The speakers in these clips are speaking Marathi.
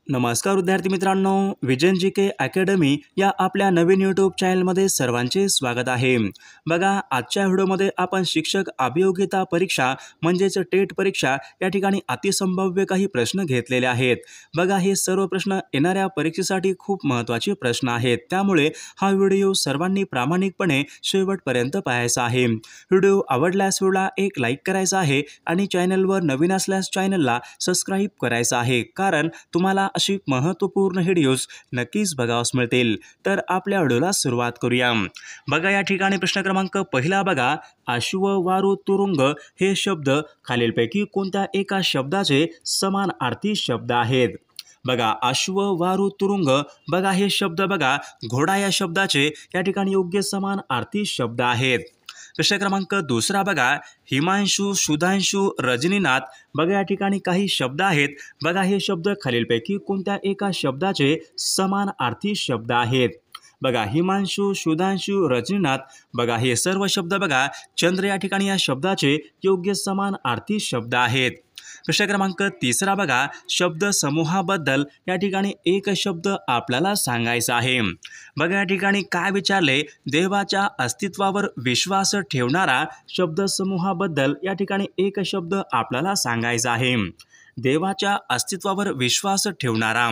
नमस्कार विद्यार्थी मित्रांनो, विजन जीके अकॅडमी या आपल्या नवीन यूट्यूब चॅनलमध्ये सर्वांचे स्वागत आहे। बघा, आजच्या व्हिडिओमध्ये आपण शिक्षक अभियोग्यता परीक्षा म्हणजेच टेट परीक्षा या ठिकाणी अतिसंभाव्य काही प्रश्न घेतलेले आहेत। बघा, हे सर्व प्रश्न येणाऱ्या परीक्षेसाठी खूप महत्त्वाचे प्रश्न आहेत, त्यामुळे हा व्हिडिओ सर्वांनी प्रामाणिकपणे शेवटपर्यंत पाहायचा आहे। व्हिडिओ आवडल्यास व्हिडिओला एक लाईक करायचा आहे आणि चॅनलवर नवीन असल्यास चॅनलला सबस्क्राईब करायचं आहे, कारण तुम्हाला अशी महत्त्वपूर्ण व्हिडिओज नक्कीच बघावयास मिळतील। तर आपल्या व्हिडिओला सुरुवात करूया। बघा, या ठिकाणी प्रश्न क्रमांक पहिला बघा, अश्व वारू तुरुंग हे शब्द खालीलपैकी कोणत्या एका शब्दाचे समानार्थी शब्द आहेत? बघा, अश्व वारू तुरुंग, बघा हे शब्द बघा घोडा या शब्दाचे या ठिकाणी योग्य समानार्थी शब्द आहेत। प्रश्न क्रमांक दुसरा बघा, हिमांशु, सुधांशु, रजनीनाथ, बघा या ठिकाणी काही शब्द आहेत। बघा, हे शब्द खालीलपैकी कोणत्या एका शब्दाचे समानार्थी शब्द आहेत? बघा, हिमांशु, सुधांशु, रजनीनाथ, बघा हे सर्व शब्द बघा चंद्र या ठिकाणी या शब्दाचे योग्य समानार्थी शब्द आहेत। प्रश्न क्रमांक तिसरा बघा, शब्द समूहाबद्दल या ठिकाणी एक शब्द आपल्याला सांगायचा आहे। बघा, या ठिकाणी काय विचारले, देवाच्या अस्तित्वावर विश्वास ठेवणारा शब्द समूहाबद्दल या ठिकाणी एक शब्द आपल्याला सांगायचा आहे। देवाच्या अस्तित्वावर विश्वास ठेवणारा,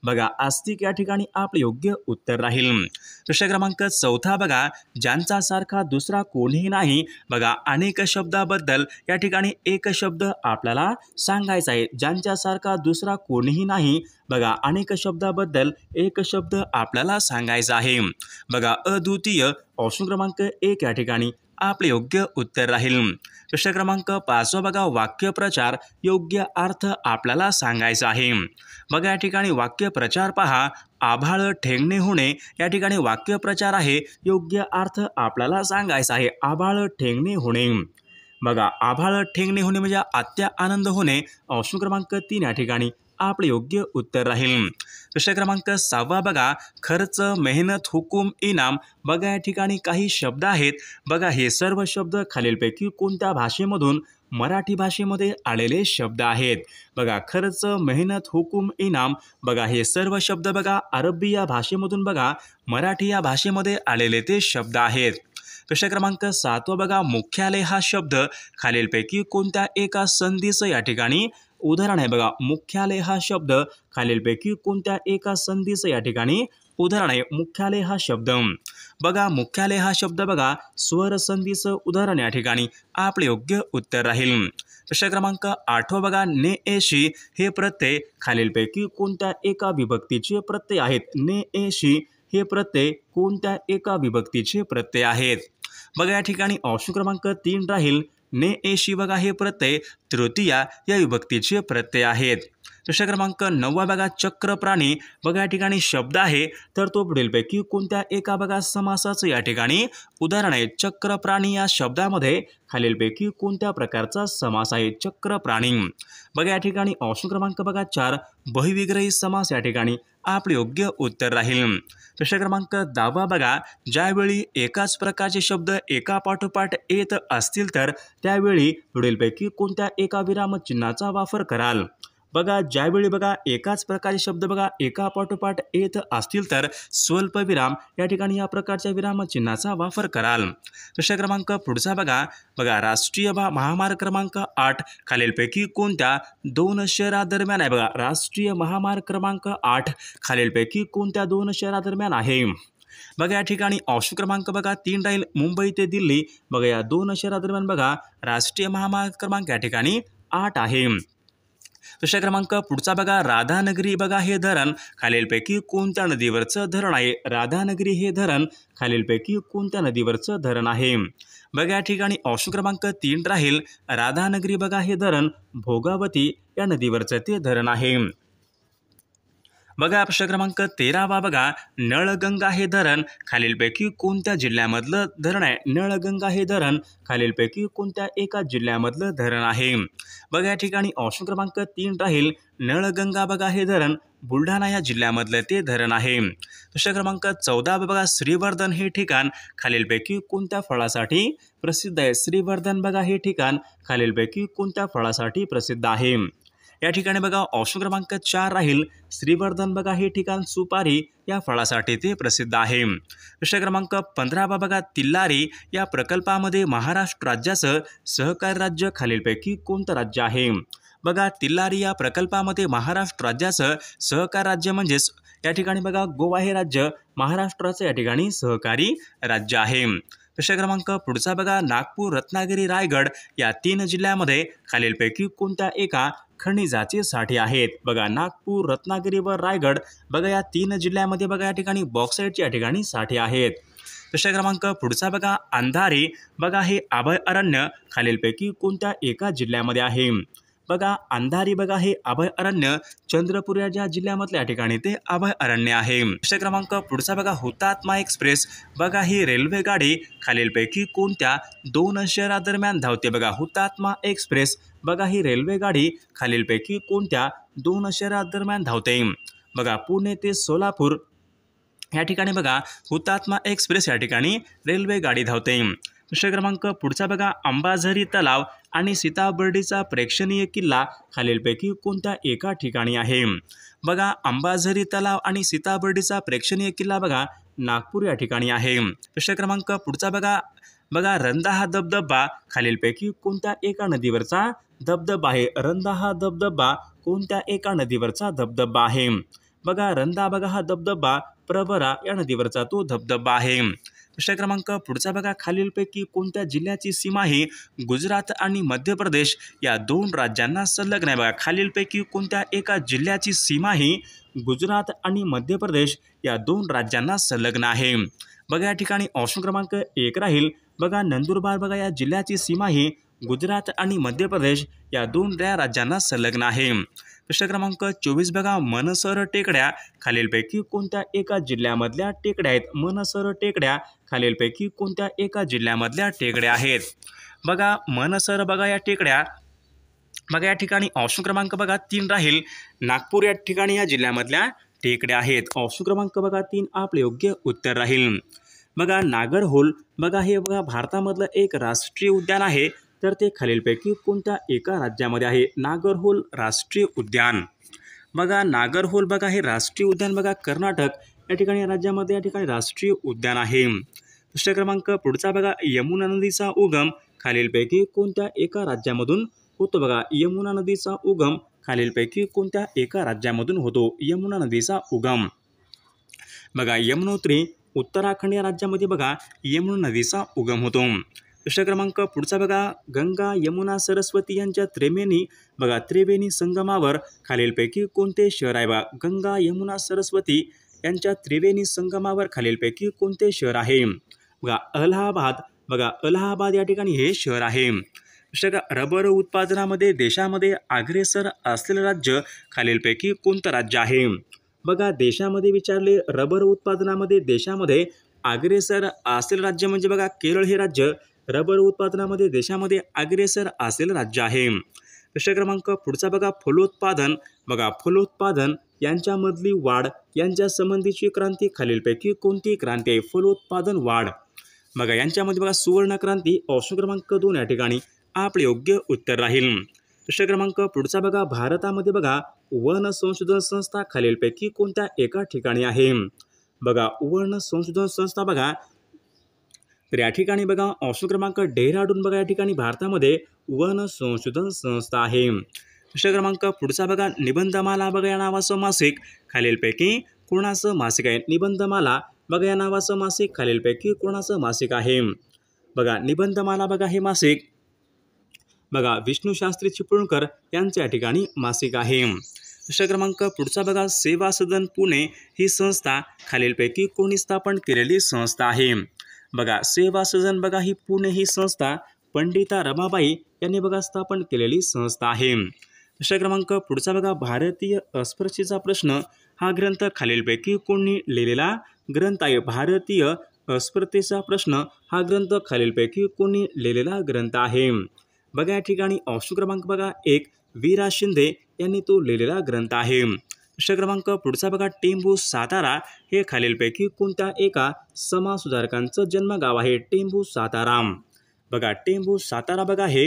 बघा आस्तिक या ठिकाणी आपले योग्य उत्तर राहील। प्रश्न क्रमांक चौथा बघा, ज्यांचा सारखा दुसरा कोणीही नाही, बघा अनेक शब्दाबद्दल या ठिकाणी एक शब्द आपल्याला सांगायचा आहे। ज्यांच्या सारखा दुसरा कोणीही नाही, बघा अनेक शब्दाबद्दल एक शब्द आपल्याला सांगायचा आहे। बघा, अद्वितीय ऑप्शन क्रमांक 1 या ठिकाणी आपले योग्य उत्तर राहील। प्रश्न क्रमांक 5 बघा, वाक्यप्रचार योग्य अर्थ आपल्याला सांगायचा आहे। बघा, या ठिकाणी वाक्यप्रचार पहा, आभाळ ठेंगणे होणे या ठिकाणी वाक्यप्रचार आहे, योग्य अर्थ आपल्याला सांगायचा आहे, आभाळ ठेंगणे होणे। बघा, आभाळ ठेंगणे होणे म्हणजे अत्यानंद होणे, ऑप्शन क्रमांक 3 या ठिकाणी आपले योग्य उत्तर राहील। प्रश्न क्रमांक 6 बघा, खर्च, मेहनत, हुकूम, इनाम, बघा या ठिकाणी काही शब्द आहेत। बघा, हे सर्व शब्द खालीलपैकी कोणत्या भाषेमधून मराठी भाषेमध्ये आलेले शब्द आहेत? बघा, खर्च, मेहनत, हुकूम, इनाम, बघा हे सर्व शब्द बघा अरबी या भाषेमधून बघा मराठी या भाषेमध्ये आलेले ते शब्द आहेत। प्रश्न क्रमांक 7 बघा, मुख्यालय हा शब्द खालीलपैकी कोणत्या एका संधीचं या ठिकाणी उदाहरण आहे? बघा, मुख्यालय हा शब्द खालीलपैकी कोणत्या एका संधीचं या ठिकाणी उदाहरण आहे? मुख्यालय हा शब्द, बघा मुख्यालय हा शब्द बघा स्वर संधीचं उदाहरण या ठिकाणी आपले योग्य उत्तर राहील। प्रश्न क्रमांक 8 बघा, ने एशी हे प्रत्यय खालीलपैकी कोणत्या एका विभक्तीचे प्रत्यय आहेत? ने एशी हे प्रत्यय कोणत्या एका विभक्तीचे प्रत्यय आहेत? बघा, या ठिकाणी ऑप्शन क्रमांक 3 राहील, ने एशी, बघा हे प्रत्यय तृतीया या विभक्तीचे प्रत्यय आहेत। प्रश्न क्रमांक 9 बघा, चक्र प्राणी, बघा या ठिकाणी शब्द आहे, तर तो पुढीलपैकी कोणत्या एका बघा समासाचं या ठिकाणी उदाहरण आहे? चक्र प्राणी या शब्दामध्ये खालीलपैकी कोणत्या प्रकारचा समास आहे? चक्र प्राणी, बघा या ठिकाणी ऑप्शन क्रमांक बघा 4 बहुविग्रही समास या ठिकाणी आपले योग्य उत्तर राहील। प्रश्न क्रमांक 10 बघा, ज्यावेळी एकाच प्रकारचे शब्द एकापाठोपाठ येत असतील तर त्यावेळी पुढीलपैकी कोणत्या एका विरामचिन्हाचा वापर कराल? बघा, ज्यावेळी बघा एकाच प्रकारचे शब्द बघा एकापाठोपाठ येत असतील तर स्वल्पविराम या ठिकाणी या प्रकारच्या विरामचिन्हाचा वापर कराल। प्रश्न क्रमांक पुढचा बघा, राष्ट्रीय महामार्ग क्रमांक 8 खालीलपैकी कोणत्या 2 शहरादरम्यान आहे? बघा, राष्ट्रीय महामार्ग क्रमांक 8 खालीलपैकी कोणत्या 2 शहरादरम्यान आहे? बघा, या ठिकाणी ऑप्शन क्रमांक बघा 3 राहील, मुंबई ते दिल्ली, बघा या 2 शहरादरम्यान बघा राष्ट्रीय महामार्ग क्रमांक या ठिकाणी 8 आहे। प्रश्न क्रमांक पुढचा बघा, राधानगरी, बघा हे धरण खालीलपैकी कोणत्या नदीवरचं धरण आहे? राधानगरी हे धरण खालीलपैकी कोणत्या नदीवरचं धरण आहे? बघा, या ठिकाणी ऑप्शन क्रमांक 3 राहील, राधानगरी, बघा हे धरण भोगावती या नदीवरचं ते धरण आहे। बघा, प्रश्न क्रमांक 13 बघा, नळगंगा हे धरण खालीलपैकी कोणत्या जिल्ह्यामधलं धरण आहे? नळगंगा हे धरण खालीलपैकी कोणत्या एका जिल्ह्यामधलं धरण आहे? बघा, या ठिकाणी ऑप्शन क्रमांक 3 राहील, नळगंगा, बघा हे धरण बुलढाणा या जिल्ह्यामधलं ते धरण आहे। प्रश्न क्रमांक 14 बघा, श्रीवर्धन हे ठिकाण खालीलपैकी कोणत्या फळासाठी प्रसिद्ध आहे? श्रीवर्धन, बघा हे ठिकाण खालीलपैकी कोणत्या फळासाठी प्रसिद्ध आहे? या ठिकाणी बघा ऑप्शन क्रमांक 4 राहील श्रीवर्धन बघा हे ठिकाण सुपारी या फळासाठी ते प्रसिद्ध आहे। प्रश्न क्रमांक 15 बघा तिल्लारी या प्रकल्पामध्ये महाराष्ट्र राज्याचं सहकारी राज्य खालीलपैकी कोणतं राज्य आहे? बघा तिल्लारी या प्रकल्पामध्ये महाराष्ट्र राज्याचं सहकारी राज्य म्हणजेच या ठिकाणी बघा गोवा हे राज्य महाराष्ट्राचं या ठिकाणी सहकारी राज्य आहे। प्रश्न क्रमांक पुढचा बघा नागपूर, रत्नागिरी, रायगड या 3 जिल्ह्यामध्ये खालीलपैकी कोणत्या एका खनिजाचे साठे आहेत? बघा नागपूर, रत्नागिरी व रायगड बघा या 3 जिल्ह्यामध्ये बघा या ठिकाणी बॉक्साईटचे या ठिकाणी साठे आहेत। प्रश्न क्रमांक पुढचा बघा अंधारी बघा हे अभयारण्य खालीलपैकी कोणत्या एका जिल्ह्यामध्ये आहे? बघा अंधारी बघा हे अभयारण्य चंद्रपूर या ज्या जिल्ह्यामधल्या या ठिकाणी ते अभयारण्य आहे। प्रश्न क्रमांक पुढचा बघा हुतात्मा एक्सप्रेस बघा ही रेल्वे गाडी खालीलपैकी कोणत्या 2 शहरादरम्यान धावते? बघा हुतात्मा एक्सप्रेस बघा ही रेल्वे गाडी खालीलपैकी कोणत्या 2 शहरादरम्यान धावते? बघा पुणे ते सोलापूर या ठिकाणी बघा हुतात्मा एक्सप्रेस या ठिकाणी रेल्वे गाडी धावते। प्रश्न क्रमांक पुढचा बघा अंबाझरी तलाव आणि सीताबर्डीचा प्रेक्षणीय किल्ला खालीलपैकी कोणत्या एका ठिकाणी आहे? बघा अंबाझरी तलाव आणि सीताबर्डीचा प्रेक्षणीय किल्ला बघा नागपूर या ठिकाणी आहे। प्रश्न क्रमांक पुढचा बघा रंधा हा धबधबा खालीलपैकी कोणत्या एका नदीवरचा धबधबा आहे? रंधा हा धबधबा कोणत्या एका नदीवरचा धबधबा आहे? बघा रंधा बघा हा धबधबा प्रवरा या नदीवरचा तो धबधबा आहे। प्रश्न क्रमांक पुढचा बघा खालीलपैकी कोणत्या जिल्ह्याची सीमा ही गुजरात आणि मध्य प्रदेश या 2 राज्यांना संलग्न आहे? बघा खालीलपैकी कोणत्या एका जिल्ह्याची सीमा ही गुजरात आणि मध्य प्रदेश या 2 राज्यांना संलग्न आहे? बघा या ठिकाणी ऑप्शन क्रमांक 1 राहील बघा नंदुरबार बघा या जिल्ह्याची सीमा ही गुजरात आणि मध्य प्रदेश या 2 राज्यांना संलग्न आहे। प्रश्न क्रमांक 24 बघा मनसर टेकड्या खालीलपैकी कोणत्या एका जिल्ह्यामधल्या टेकड्या आहेत? मनसर टेकड्या खालीलपैकी कोणत्या एका जिल्ह्यामधल्या टेकड्या आहेत? बघा मनसर बघा या टेकड्या बघा या ठिकाणी ऑप्शन क्रमांक बघा 3 राहील नागपूर या ठिकाणी या जिल्ह्यामधल्या टेकड्या आहेत। ऑप्शन क्रमांक बघा 3 आपले योग्य उत्तर राहील। बघा नागरहोल बघा हे बघा भारतामधलं एक राष्ट्रीय उद्यान आहे, तर ते खालीलपैकी कोणत्या एका राज्यामध्ये आहे? नागरहोल राष्ट्रीय उद्यान बघा नागरहोल बघा हे राष्ट्रीय उद्यान बघा कर्नाटक या ठिकाणी राज्यामध्ये या ठिकाणी राष्ट्रीय उद्यान आहे। प्रश्न क्रमांक पुढचा बघा यमुना नदीचा उगम खालीलपैकी कोणत्या एका राज्यामधून होतो? बघा यमुना नदीचा उगम खालीलपैकी कोणत्या एका राज्यामधून होतो? यमुना नदीचा उगम बघा यमुनोत्री उत्तराखंड या राज्यामध्ये बघा यमुना नदीचा उगम होतो। प्रश्न क्रमांक पुढचा बघा गंगा यमुना सरस्वती यांच्या त्रिवेणी संगमावर खालीलपैकी कोणते शहर आहे? बघा गंगा यमुना सरस्वती यांच्या त्रिवेणी संगमावर खालीलपैकी कोणते शहर आहे? बघा अलाहाबाद या ठिकाणी हे शहर आहे। रबर उत्पादनामध्ये देशामध्ये अग्रेसर असलेलं राज्य खालीलपैकी कोणतं राज्य आहे? बघा देशामध्ये विचारले रबर उत्पादनामध्ये देशामध्ये अग्रेसर असलेलं राज्य म्हणजे बघा केरळ हे राज्य रबर उत्पादनामध्ये देशामध्ये अग्रेसर असलेलं राज्य आहे। प्रश्न क्रमांक पुढचा बघा फलोत्पादन यांच्यामधली वाढ यांच्या संबंधीची क्रांती खालीलपैकी कोणती क्रांती आहे? फलोत्पादन वाढ बघा यांच्यामध्ये बघा सुवर्ण क्रांती ऑप्शन क्रमांक 2 या ठिकाणी आपले योग्य उत्तर राहील। प्रश्न क्रमांक पुढचा बघा भारतामध्ये बघा वन संशोधन संस्था खालीलपैकी कोणत्या एका ठिकाणी आहे? बघा वन संशोधन संस्था बघा तर या ठिकाणी बघा ऑप्शन क्रमांक डेहराडून बघा या ठिकाणी भारतामध्ये वन संशोधन संस्था आहे। प्रश्न क्रमांक पुढचा बघा निबंधमाला बघा या नावाचं मासिक खालीलपैकी कोणाचं मासिक आहे? निबंधमाला बघा या नावाचं मासिक खालीलपैकी कोणाचं मासिक आहे? बघा निबंधमाला बघा हे मासिक बघा विष्णू शास्त्री चिपळूणकर यांच्या ठिकाणी मासिक आहे। प्रश्न क्रमांक पुढचा बघा सेवा सदन पुणे ही संस्था खालीलपैकी कोणी स्थापन केलेली संस्था आहे? बघा सेवा सदन बघा ही पुणे ही संस्था पंडिता रमाबाई यांनी बघा स्थापन केलेली संस्था आहे। प्रश्न क्रमांक पुढचा बघा भारतीय अस्पृश्यतेचा प्रश्न हा ग्रंथ खालीलपैकी कोणी लिहिलेला ग्रंथ आहे? भारतीय अस्पृश्यतेचा प्रश्न हा ग्रंथ खालीलपैकी कोणी लिहिलेला ग्रंथ आहे? बघा या ठिकाणी ऑप्शन क्रमांक बघा 1 वीरा शिंदे यांनी तो लिहिलेला ग्रंथ आहे। प्रश्न क्रमांक पुढचा बघा टेंभू सातारा हे खालीलपैकी कोणत्या एका समाजसुधारकांचं जन्मगाव आहे? टेंभू सातारा बघा टेंभू सातारा बघा हे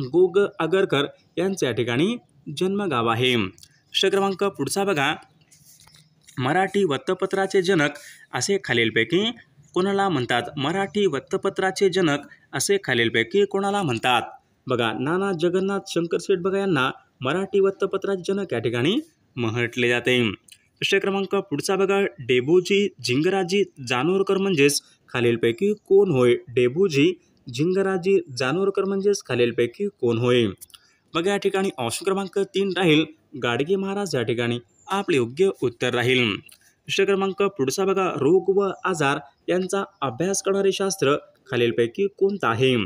गोग आगरकर यांच्या ठिकाणी जन्मगाव आहे. प्रश्न क्रमांक पुढचा बघा, मराठी वृत्तपत्राचे जनक असे खालीलपैकी कोणाला म्हणतात? मराठी वृत्तपत्राचे जनक असे खालीलपैकी कोणाला म्हणतात? बघा, नाना जगन्नाथ शंकरशेठ बघा यांना मराठी वृत्तपत्राचे जनक या ठिकाणी म्हटले जाते. प्रश्न क्रमांक पुढचा बघा, डेबूजी झिंगराजी जानोरकर म्हणजेच खालीलपैकी कोण होय? डेबूजी झिंगराजी जानोरकर म्हणजेच खालीलपैकी कोण होय? बघा, या ठिकाणी ऑप्शन क्रमांक 3 राहील गाडगे महाराज या ठिकाणी आपले योग्य उत्तर राहील. प्रश्न क्रमांक पुढचा बघा, रोग व आजार यांचा अभ्यास करणारे शास्त्र खालीलपैकी कोणतं आहे?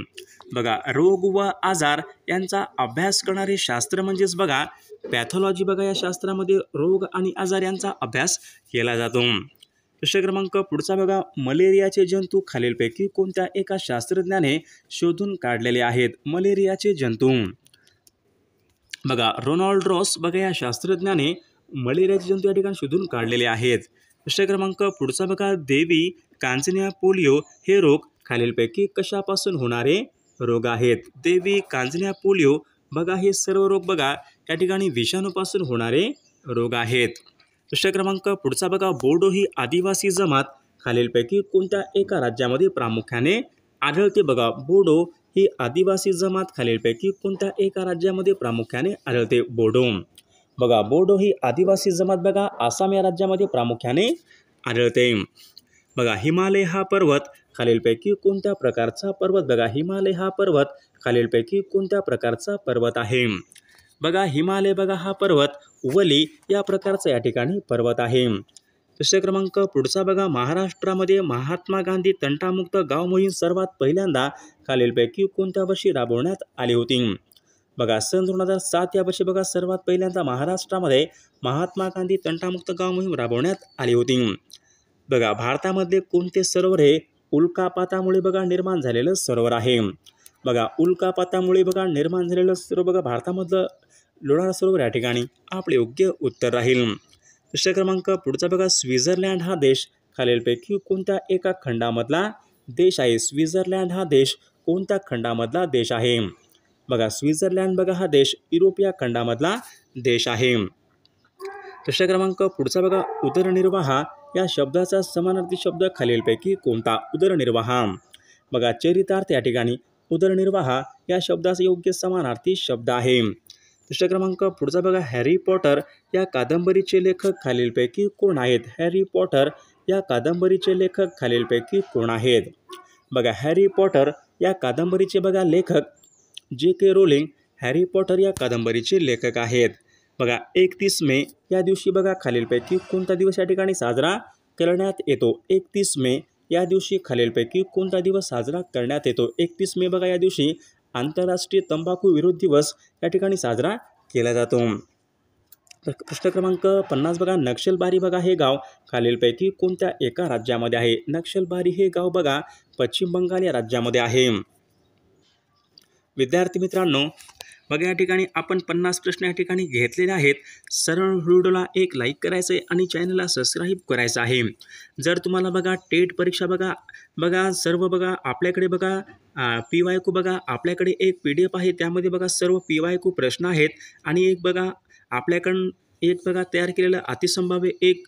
बघा, रोग व आजार यांचा अभ्यास करणारे शास्त्र म्हणजेच बघा पॅथॉलॉजी. बघा, या शास्त्रामध्ये रोग आणि आजार यांचा अभ्यास केला जातो. प्रश्न क्रमांक पुढचा बघा, मलेरियाचे जंतू खालीलपैकी कोणत्या एका शास्त्रज्ञाने शोधून काढलेले आहेत? मलेरियाचे जंतू बघा रोनाल्ड रॉस बघा या शास्त्रज्ञाने मलेरियाचे जंतू या ठिकाणी शोधून काढलेले आहेत. प्रश्न क्रमांक पुढचा बघा, देवी कांजिण्या पोलिओ हे रोग खालीलपैकी कशापासून होणारे रोग आहेत? देवी कांजिण्या पोलिओ बघा हे सर्व रोग बघा या ठिकाणी विषाणूपासून होणारे रोग आहेत. प्रश्न क्रमांक पुढचा बघा, बोडो ही आदिवासी जमात खालीलपैकी कोणत्या एका राज्यामध्ये प्रामुख्याने आढळते? बघा, बोडो ही आदिवासी जमात खालीलपैकी कोणत्या एका राज्यामध्ये प्रामुख्याने आढळते? बोडो. बघा, बोडो ही आदिवासी जमात बघा आसाम या राज्यामध्ये प्रामुख्याने आढळते. बघा, हिमालय हा पर्वत खालीलपैकी कोणत्या प्रकारचा पर्वत? बघा, हिमालय हा पर्वत खालीलपैकी कोणत्या प्रकारचा पर्वत आहे? बघा, हिमालय बघा हा पर्वत वली या प्रकारचा या ठिकाणी पर्वत आहे. प्रश्न क्रमांक पुढचा बघा, महाराष्ट्रामध्ये महात्मा गांधी तंटामुक्त गाव मोहीम सर्वात पहिल्यांदा खालीलपैकी कोणत्या वर्षी राबवण्यात आली होती? बघा, सन 2007 या वर्षी बघा सर्वात पहिल्यांदा महाराष्ट्रामध्ये महात्मा गांधी तंटामुक्त गाव मोहीम राबवण्यात आली होती. बघा, भारतामध्ये कोणते सरोवर हे उल्कापातामुळे बघा निर्माण झालेलं सरोवर आहे? बघा, उल्कापातामुळे बघा निर्माण झालेलं सरोवर बघा भारतामधलं लोणार सरोवर या ठिकाणी आपले योग्य उत्तर राहील. प्रश्न क्रमांक पुढचा बघा, स्वित्झर्लंड हा देश खालीलपैकी कोणत्या एका खंडामधला देश आहे? स्वित्झर्लंड हा देश कोणत्या खंडामधला देश आहे? बघा, स्वित्झर्लंड बघा हा देश युरोपिया खंडामधला देश आहे. प्रश्न क्रमांक पुढचा बघा, उदरनिर्वाह या शब्दाचा समानार्थी शब्द खालीलपैकी कोणता? उदरनिर्वाह. बघा, चरितार्थ या ठिकाणी उदरनिर्वाह या शब्दाचा योग्य समानार्थी शब्द आहे. प्रश्न क्रमांक पुढचा बघा, हॅरी पॉटर या कादंबरीचे लेखक खालीलपैकी कोण आहेत? हॅरी पॉटर या कादंबरीचे लेखक खालीलपैकी कोण आहेत? बघा, हॅरी पॉटर या कादंबरीचे बघा लेखक J.K. रोलिंग हॅरी पॉटर या कादंबरीचे लेखक आहेत. बघा, 31 मे या दिवशी बघा खालीलपैकी कोणता दिवस या ठिकाणी साजरा करण्यात येतो? 31 मे या दिवशी खालीलपैकी कोणता दिवस साजरा करण्यात येतो? 31 मे बघा या दिवशी आंतरराष्ट्रीय तंबाखू विरोधी दिवस या ठिकाणी साजरा केला जातो. प्रश्न क्रमांक 50 बघा, नक्षलबारी बघा हे गाव खालीलपैकी कोणत्या एका राज्यामध्ये आहे? नक्षलबारी हे गाव बघा पश्चिम बंगाल या राज्यामध्ये आहे. विद्यार्थी मित्रांनो, बघा या ठिकाणी आपण 50 प्रश्न या ठिकाणी घेतलेले आहेत. सर्व व्हिडिओला एक लाईक करायचं आहे आणि चॅनलला सबस्क्राईब करायचं आहे. जर तुम्हाला बघा टेट परीक्षा बघा सर्व बघा आपल्याकडे बघा PYQ बघा आपल्याकडे एक PDF आहे. त्यामध्ये बघा सर्व PYQ प्रश्न आहेत आणि एक बघा आपल्याकडून एक बघा तयार केलेलं अतिसंभाव्य एक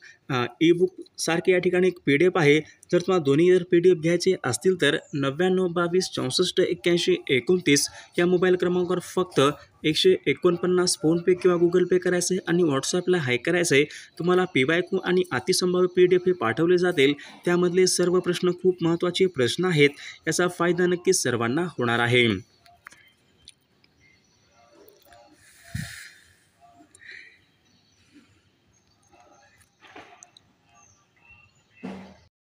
ई-बुक सारखे या ठिकाणी एक PDF आहे. जर तुम्हाला दोन्ही जर PDF घ्यायचे असतील तर 99 22 64 81 29 या मोबाईल क्रमांकावर फक्त 149 फोनपे किंवा गुगल पे करायचं आहे आणि व्हॉट्सअपला हाय करायचं आहे. तुम्हाला PYQ आणि अतिसंभाव्य PDF हे पाठवले जातील. त्यामधले सर्व प्रश्न खूप महत्त्वाचे प्रश्न आहेत. याचा फायदा नक्कीच सर्वांना होणार आहे.